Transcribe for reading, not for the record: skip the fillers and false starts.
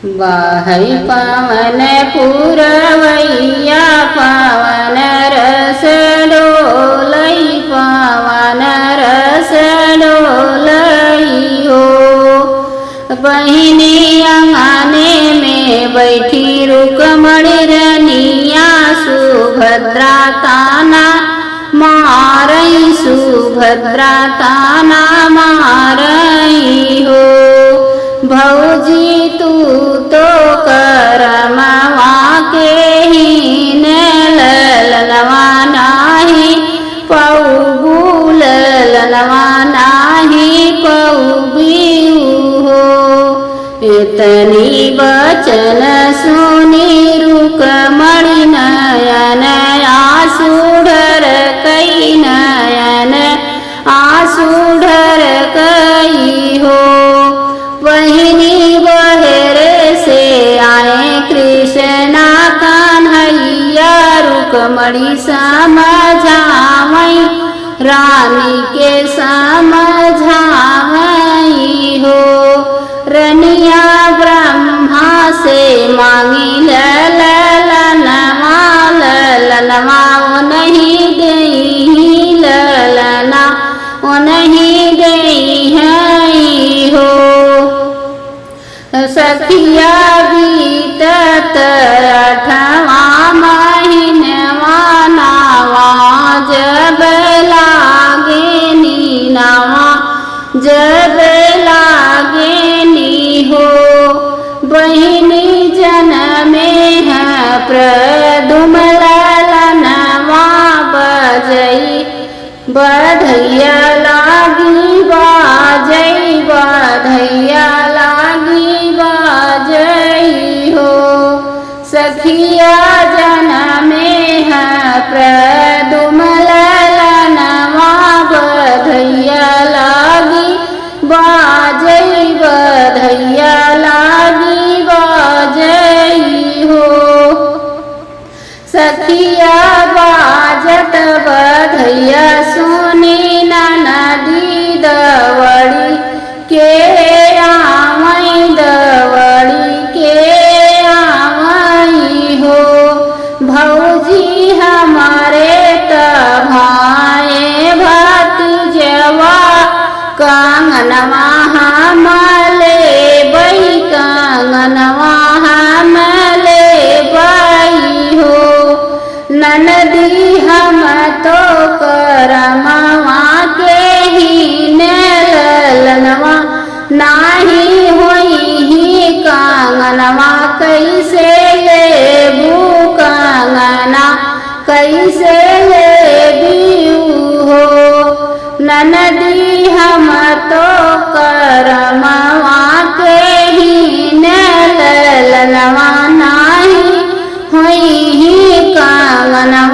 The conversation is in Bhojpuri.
बाहै पावन पुरवैया पावन रस डोलई पावन रस डोलई हो। बहिनी अंगने में बैठी रुक्मणी रनिया सुभद्रा ताना मारई सुभद्रा ताना मारई हो। भौजी तू तो करमवा के हीन ललनवा नाही पौबू ललनवा नाही पौबीऊ हो। इतनी बचन सुनी रुक्मणी नयन आंसू ढरकई नयन आंसू ढरकई हो। बहिनी बहर से आए कृष्णा कन्हैया रुक्मणी समझावई रानी के समझावई हो। रनिया ब्रह्मा से मांगी ललनवा ललनवा वो नहीं देई ललना वो नहीं देई है हो। सखिया बीतत अठवा महीनवा नावा जब लागे नीनावा जब लागे नी हो। बहिनी जनमे है प्रदुम ललनवा बजई बधैया लागी बाजई बधैया लागी बाजई हो। सखिया जनमे है प्रदुम ललनवा बधैया लागी बाजई बधैया लागी बाजई हो। सखिया बाजत बधैया सुनी नदी दवड़ी के आवई दवड़ी के आवई हो। भौजी हमारे तभाए भतीजवा कंगनवा हम लेबई कंगनवा हम लेबई हो। ननदी हम तो करमवा के हीन ललनवा नाही होई ही कंगनवा कैसे लेबू कंगना कैसे लेबू हो। ननदी हम तो करमवा के हीन ललनवा नाही होई ही कंगनवा